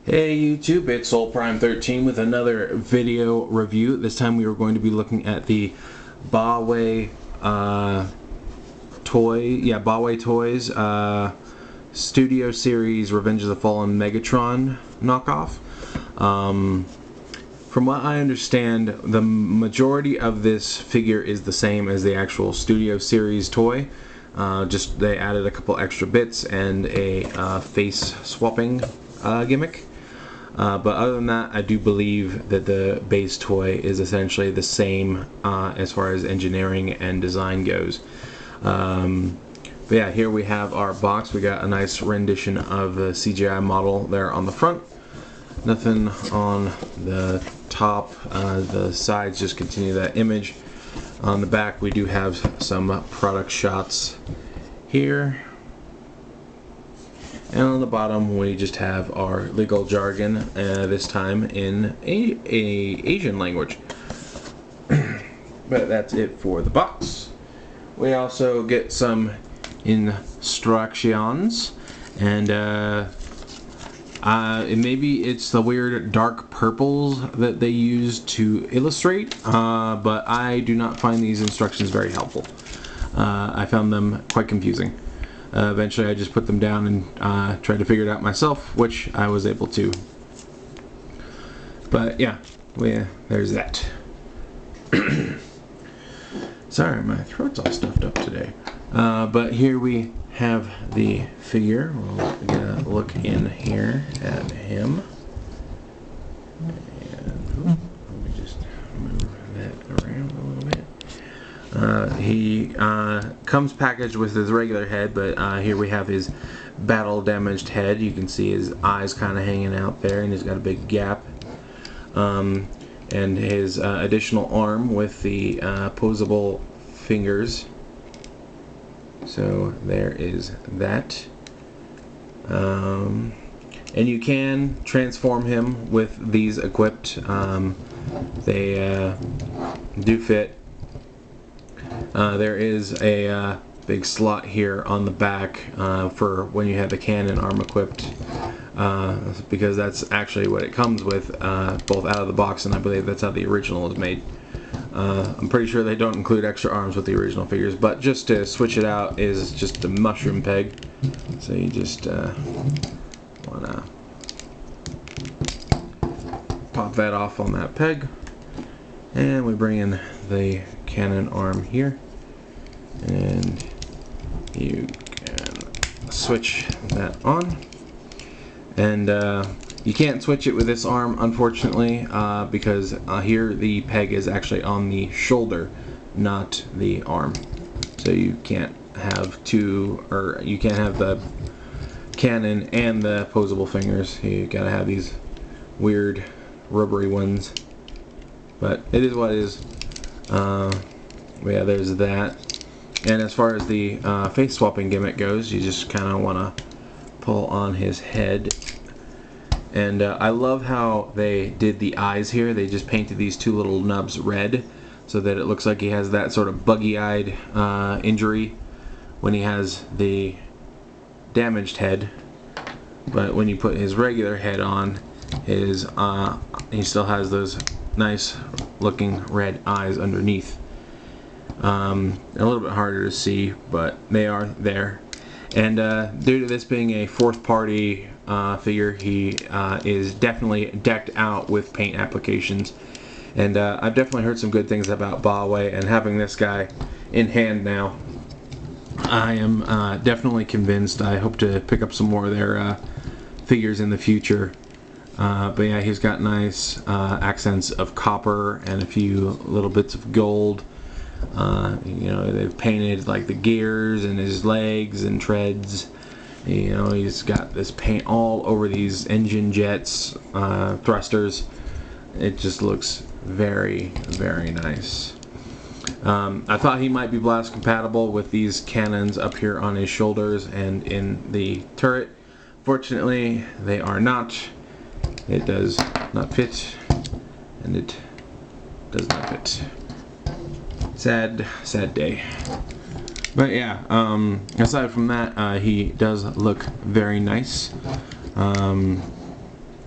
Hey YouTube, it's SoulPrime13 with another video review. This time we are going to be looking at the baiwei baiwei Toys Studio Series Revenge of the Fallen Megatron knockoff. From what I understand, the majority of this figure is the same as the actual Studio Series toy. Just they added a couple extra bits and a face swapping gimmick. But other than that, I do believe that the base toy is essentially the same as far as engineering and design goes. But yeah, here we have our box. We got a nice rendition of the CGI model there on the front. Nothing on the top. The sides just continue that image. On the back, we do have some product shots here. And on the bottom we just have our legal jargon, this time in a Asian language. But that's it for the box. We also get some instructions, and maybe it's the weird dark purples that they use to illustrate, but I do not find these instructions very helpful. I found them quite confusing. Eventually I just put them down and tried to figure it out myself, which I was able to. But yeah, there's that. Sorry, my throat's all stuffed up today. But here we have the figure. We'll get a look in here at him. And let me just move that around a little bit. He comes packaged with his regular head, but here we have his battle damaged head. You can see his eyes kind of hanging out there, and he's got a big gap. And his additional arm with the posable fingers. So there is that. And you can transform him with these equipped. They do fit. There is a big slot here on the back for when you have the cannon arm equipped, because that's actually what it comes with, both out of the box, and I believe that's how the original is made. I'm pretty sure they don't include extra arms with the original figures, but just to switch it out is just a mushroom peg. So you just want to pop that off on that peg, and we bring in the cannon arm here, and you can switch that on. And you can't switch it with this arm, unfortunately, because here the peg is actually on the shoulder, not the arm. So you can't have two, or you can't have the cannon and the posable fingers. You gotta have these weird rubbery ones. But it is what it is. Yeah, there's that. And as far as the face swapping gimmick goes, you just kind of want to pull on his head. And I love how they did the eyes here. They just painted these two little nubs red so that it looks like he has that sort of buggy-eyed injury when he has the damaged head. But when you put his regular head on, he still has those nice looking red eyes underneath. A little bit harder to see, but they are there. And due to this being a fourth party figure, he is definitely decked out with paint applications. And I've definitely heard some good things about baiwei, and having this guy in hand now, I am definitely convinced. I hope to pick up some more of their figures in the future. But yeah, he's got nice accents of copper and a few little bits of gold. You know, they've painted like the gears and his legs and treads. You know, he's got this paint all over these engine jets, thrusters. It just looks very, very nice. I thought he might be blast compatible with these cannons up here on his shoulders and in the turret. Fortunately, they are not. It does not fit, and it does not fit. Sad, sad day. But yeah, aside from that, he does look very nice.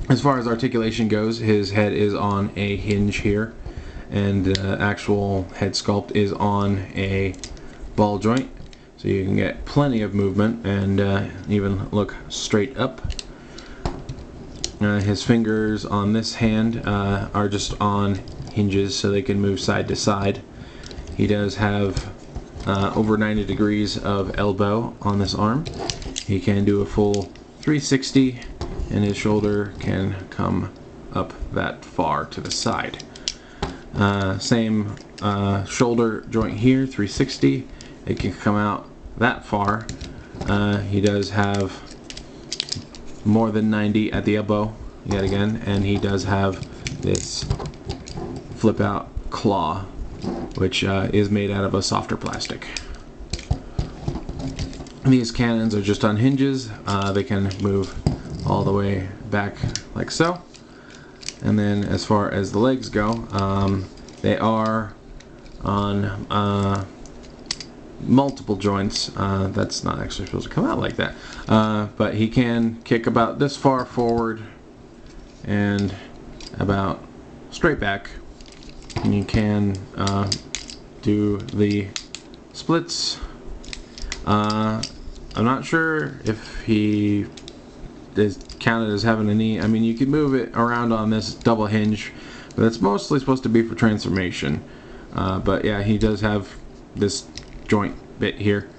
As far as articulation goes, his head is on a hinge here, and the actual head sculpt is on a ball joint, so you can get plenty of movement and even look straight up. His fingers on this hand are just on hinges, so they can move side to side. He does have over 90 degrees of elbow on this arm. He can do a full 360, and his shoulder can come up that far to the side. Same shoulder joint here, 360. It can come out that far. He does have more than 90 at the elbow, yet again, and he does have this flip out claw, which is made out of a softer plastic. These cannons are just on hinges. They can move all the way back like so. And then as far as the legs go, they are on multiple joints. That's not actually supposed to come out like that, but he can kick about this far forward and about straight back, and you can do the splits. I'm not sure if he is counted as having a knee. I mean, you can move it around on this double hinge, but that's mostly supposed to be for transformation. But yeah, he does have this joint bit here.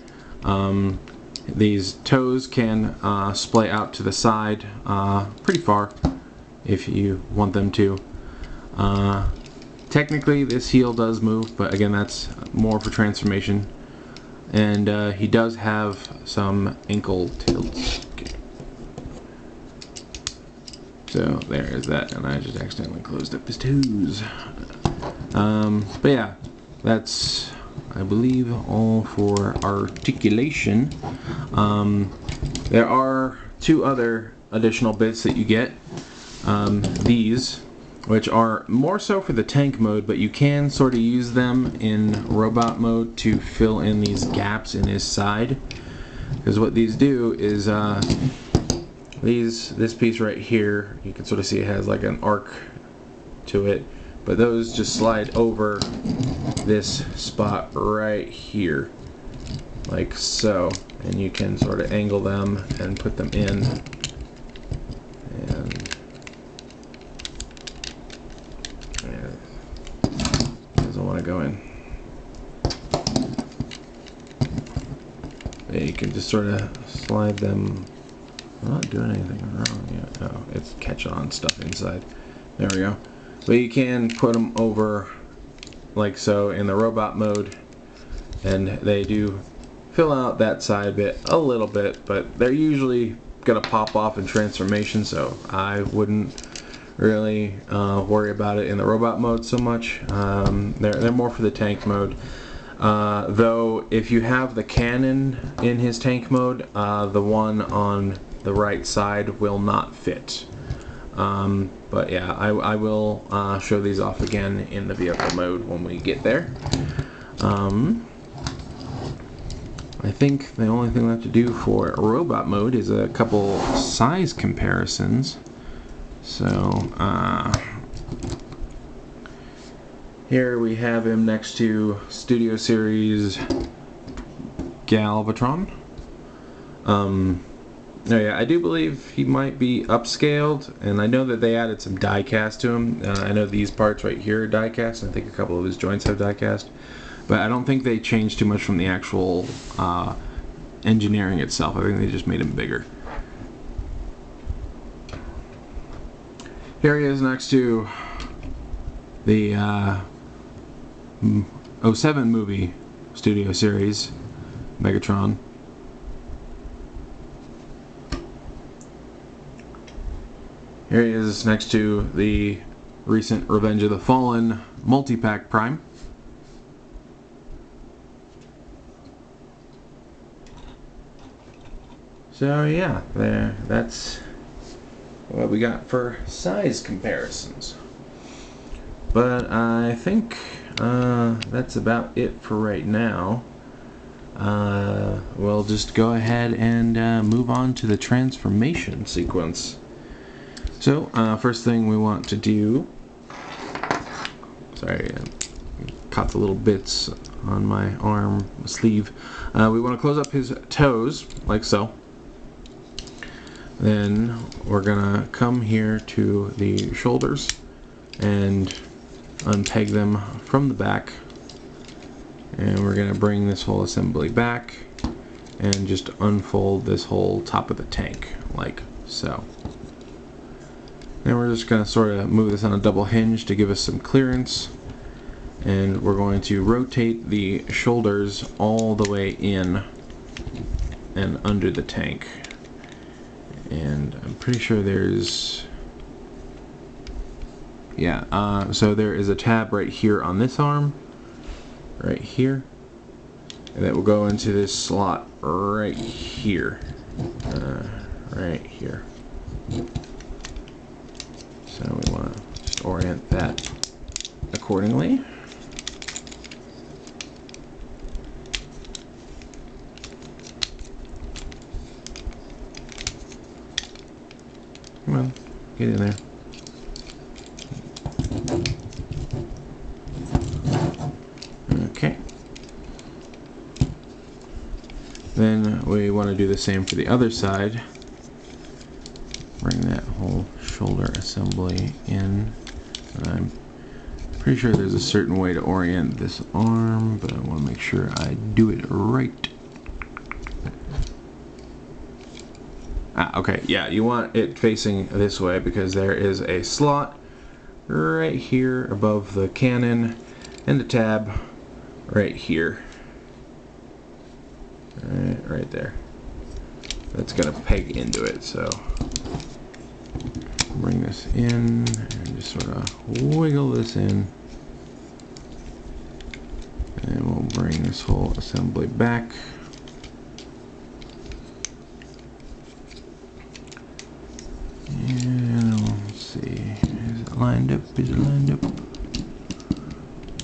These toes can splay out to the side pretty far if you want them to. Technically this heel does move, but again, that's more for transformation. And he does have some ankle tilts. Okay. So there is that, and I just accidentally closed up his toes. But yeah, that's, I believe, all for articulation. There are two other additional bits that you get. These, which are more so for the tank mode, but you can sort of use them in robot mode to fill in these gaps in his side. Because what these do is, this piece right here, you can sort of see it has like an arc to it, but those just slide over this spot right here, like so, and you can sort of angle them and put them in, and doesn't want to go in. Yeah, you can just sort of slide them. I'm not doing anything wrong yet. Oh, it's catching on stuff inside. There we go. But you can put them over like so in the robot mode, and they do fill out that side bit a little bit, but they're usually gonna pop off in transformation, so I wouldn't really worry about it in the robot mode so much. They're more for the tank mode. Though if you have the cannon in his tank mode, the one on the right side will not fit. But yeah, I will show these off again in the vehicle mode when we get there. I think the only thing we have to do for robot mode is a couple size comparisons. So here we have him next to Studio Series Galvatron. Oh yeah, I do believe he might be upscaled, and I know that they added some die cast to him. I know these parts right here are die cast, and I think a couple of his joints have die cast, but I don't think they changed too much from the actual engineering itself. I think they just made him bigger. Here he is next to the 07 movie Studio Series Megatron. Here he is next to the recent Revenge of the Fallen multi-pack Prime. So yeah, that's what we got for size comparisons. But I think that's about it for right now. We'll just go ahead and move on to the transformation sequence. So first thing we want to do, sorry, I caught the little bits on my arm sleeve. We want to close up his toes like so. Then we're gonna come here to the shoulders and unpeg them from the back, and we're gonna bring this whole assembly back and just unfold this whole top of the tank like so. Then we're just going to sort of move this on a double hinge to give us some clearance, and we're going to rotate the shoulders all the way in and under the tank. And I'm pretty sure there's, yeah, so there is a tab right here on this arm, right here, and that will go into this slot right here, right here. So we want to just orient that accordingly. Come on, get in there. Okay. Then we want to do the same for the other side. Bring that whole shoulder assembly in. I'm pretty sure there's a certain way to orient this arm, but I want to make sure I do it right. Okay, yeah, you want it facing this way because there is a slot right here above the cannon and the tab right here. Right there. That's going to peg into it, so bring this in and just sort of wiggle this in, and we'll bring this whole assembly back. And let's see, is it lined up? Is it lined up?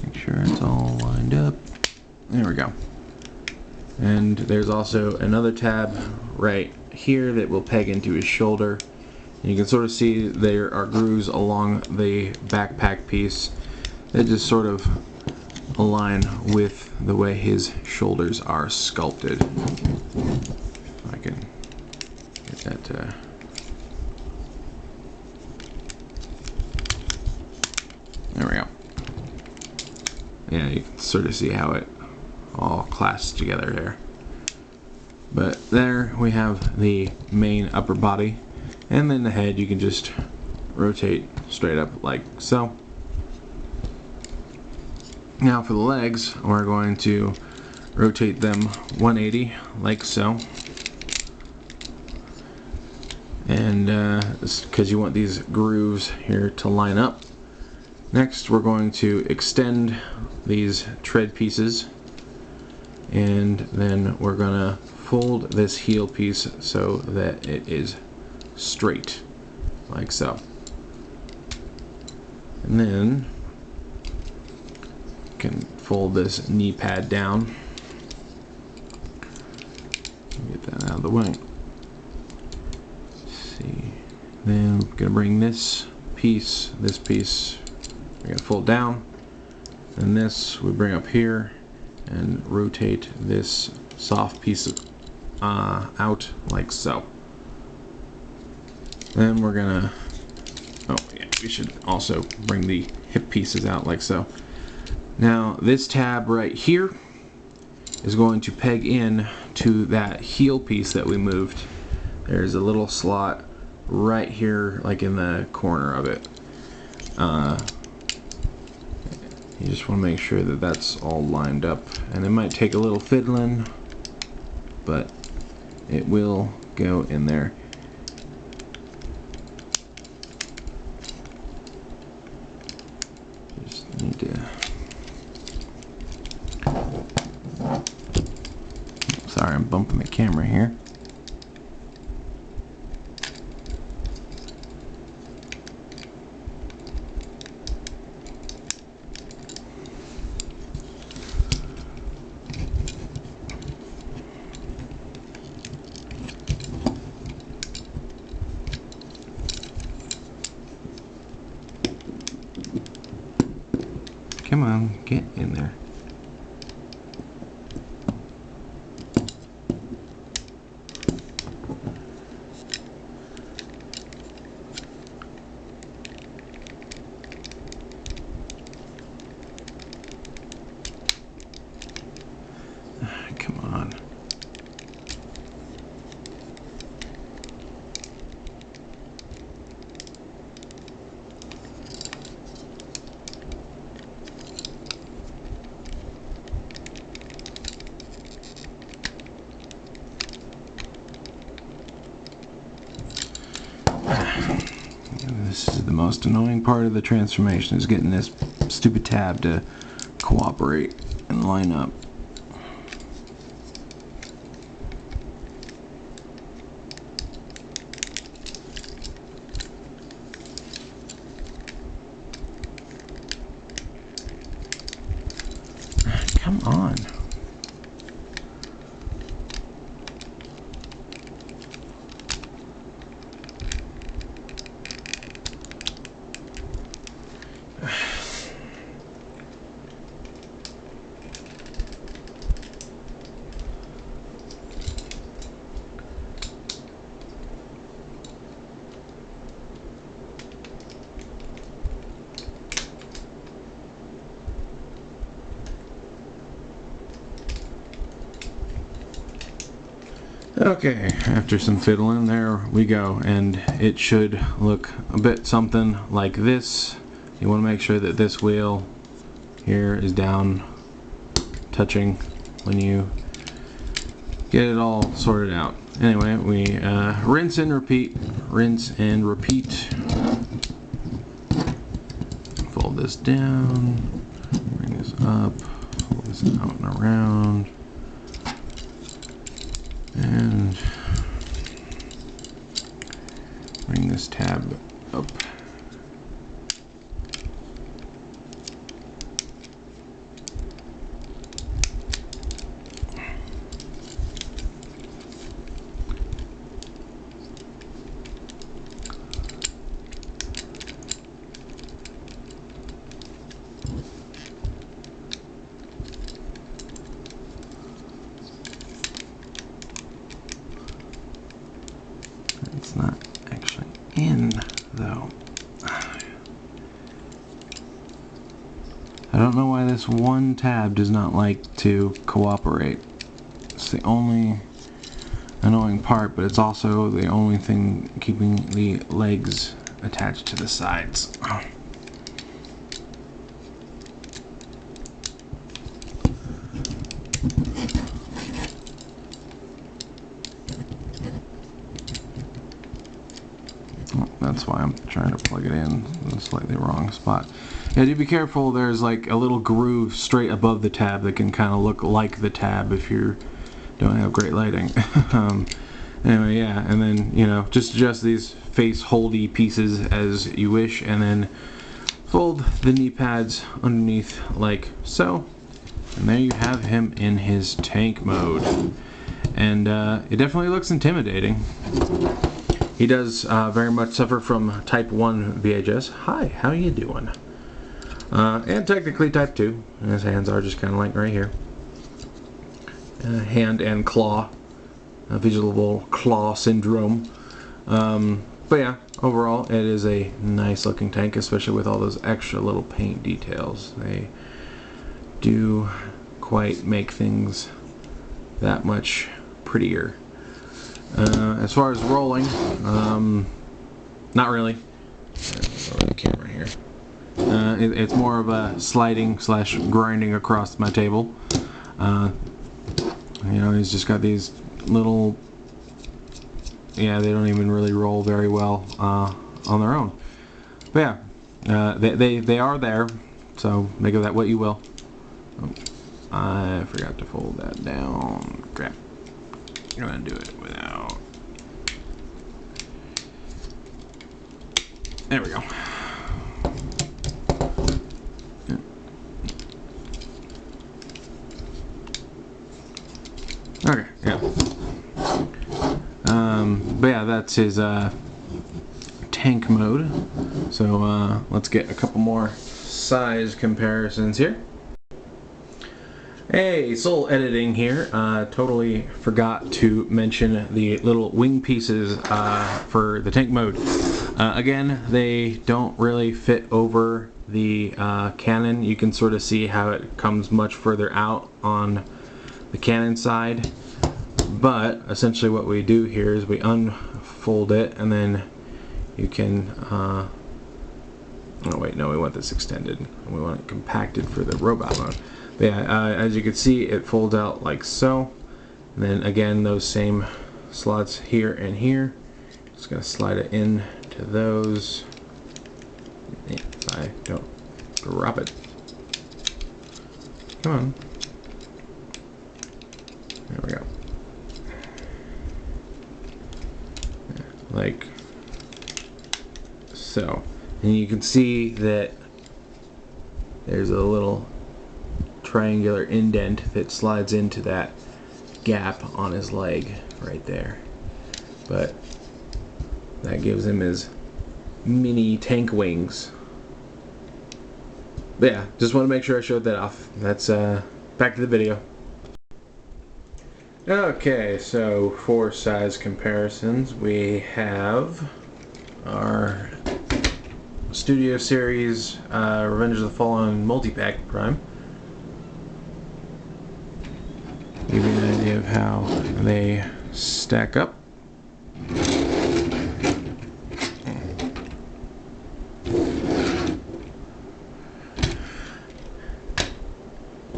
Make sure it's all lined up. There we go. And there's also another tab right here that will peg into his shoulder. And you can sort of see there are grooves along the backpack piece that just sort of align with the way his shoulders are sculpted. If I can get that there we go. Yeah, you can sort of see how it all clasps together here. But there we have the main upper body. And then the head you can just rotate straight up like so. Now for the legs, we're going to rotate them 180 like so. And because you want these grooves here to line up. Next we're going to extend these tread pieces, and then we're going to fold this heel piece so that it is straight like so. And then you can fold this knee pad down. Get that out of the way. Let's see. Then we're going to bring this piece, we're going to fold down, and this we bring up here and rotate this soft piece out like so. Then we're gonna, oh yeah, we should also bring the hip pieces out like so. Now this tab right here is going to peg in to that heel piece that we moved. There's a little slot right here, like in the corner of it. You just want to make sure that that's all lined up, and it might take a little fiddling, but it will go in there. Just need to, sorry, I'm bumping the camera here. come on, get in there. Come on. This is the most annoying part of the transformation, is getting this stupid tab to cooperate and line up. Come on. Okay, after some fiddling, there we go, and it should look a bit something like this. You want to make sure that this wheel here is down, touching when you get it all sorted out. Anyway, we rinse and repeat, fold this down, bring this up, fold this out and around, and bring this tab up. It's not actually in, though. I don't know why this one tab does not like to cooperate. It's the only annoying part, but it's also the only thing keeping the legs attached to the sides. That's why I'm trying to plug it in the slightly wrong spot. Yeah, do be careful. There's like a little groove straight above the tab that can kind of look like the tab if you don't have great lighting. Anyway, yeah, and then, you know, just adjust these face holdy pieces as you wish, and then fold the knee pads underneath like so. And there you have him in his tank mode. And it definitely looks intimidating. He does very much suffer from type 1 VHS. Hi, how you doing? And technically type 2. And his hands are just kind of like right here. Hand and claw. Visual claw syndrome. But yeah, overall it is a nice looking tank, especially with all those extra little paint details. They do quite make things that much prettier. As far as rolling, not really. Over the camera here. It's more of a sliding / grinding across my table. You know, he's just got these little, yeah, they don't even really roll very well on their own. But yeah, they are there, so make of that what you will. Oh, I forgot to fold that down. Crap. I'm gonna do it without. There we go. Okay, yeah. But yeah, that's his tank mode. So let's get a couple more size comparisons here. Hey, Soul Editing here. Totally forgot to mention the little wing pieces for the tank mode. Again, they don't really fit over the cannon. You can sort of see how it comes much further out on the cannon side. But essentially what we do here is we unfold it, and then you can oh wait, no, we want this extended. We want it compacted for the robot mode. But yeah, as you can see, it folds out like so. And then again, those same slots here and here. Just gonna slide it in to those. If I don't drop it. Come on. There we go. Like so. And you can see that there's a little triangular indent that slides into that gap on his leg right there. But that gives him his mini tank wings. But yeah, just want to make sure I showed that off. That's back to the video. Okay, so for size comparisons, we have our Studio Series Revenge of the Fallen multi-pack prime. Give you an idea of how they stack up.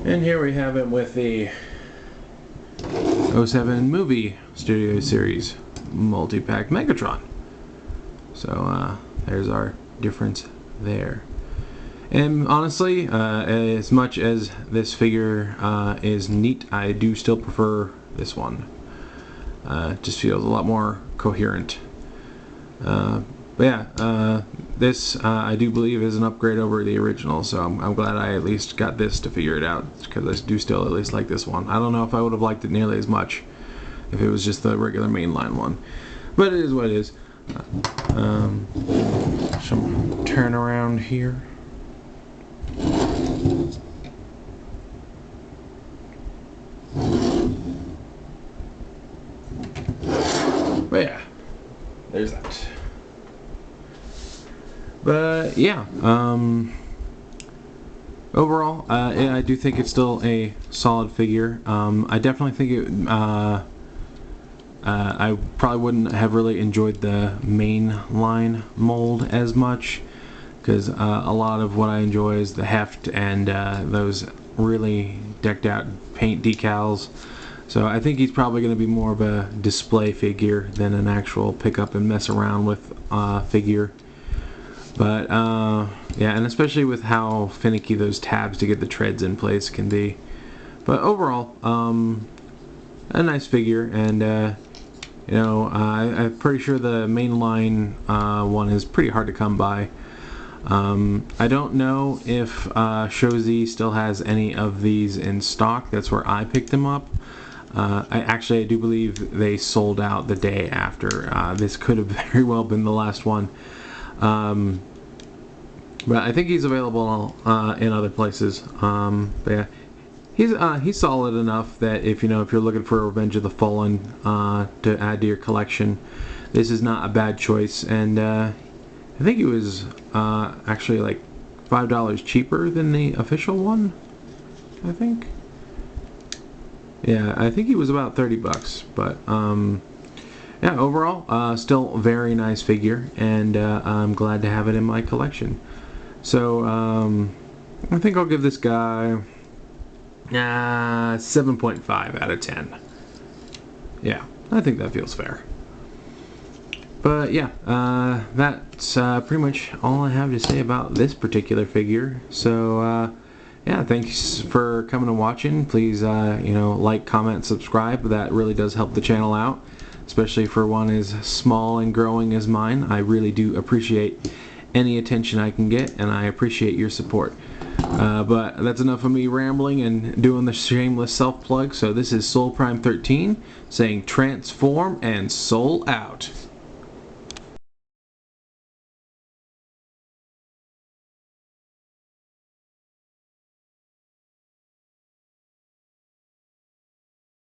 And here we have it with the 07 movie Studio Series multi-pack Megatron. So there's our difference there. And honestly, as much as this figure is neat, I do still prefer this one. Just feels a lot more coherent. But yeah, this I do believe is an upgrade over the original, so I'm glad I at least got this to figure it out, because I do still at least like this one. I don't know if I would have liked it nearly as much if it was just the regular mainline one, but it is what it is. Some turnaround here. But yeah, there's that. But yeah, overall, I do think it's still a solid figure. I definitely think it. I probably wouldn't have really enjoyed the main line mold as much, because a lot of what I enjoy is the heft and those really decked out paint decals. So I think he's probably going to be more of a display figure than an actual pick up and mess around with figure. But yeah, and especially with how finicky those tabs to get the treads in place can be. But overall, a nice figure, and you know, I'm pretty sure the mainline one is pretty hard to come by. I don't know if Shozi still has any of these in stock. That's where I picked them up. I do believe they sold out the day after. This could have very well been the last one. But I think he's available in other places. But yeah, he's solid enough that if you're looking for a Revenge of the Fallen to add to your collection, this is not a bad choice. And I think it was actually like $5 cheaper than the official one. I think. Yeah, I think he was about 30 bucks. But yeah, overall, still a very nice figure, and I'm glad to have it in my collection. So I think I'll give this guy 7.5 out of 10. Yeah, I think that feels fair. But yeah, that's pretty much all I have to say about this particular figure. So yeah, thanks for coming and watching. Please like, comment, subscribe. That really does help the channel out, especially for one as small and growing as mine. I really do appreciate any attention I can get, and I appreciate your support. But that's enough of me rambling and doing the shameless self-plug. So this is Soul Prime 13 saying transform and soul out.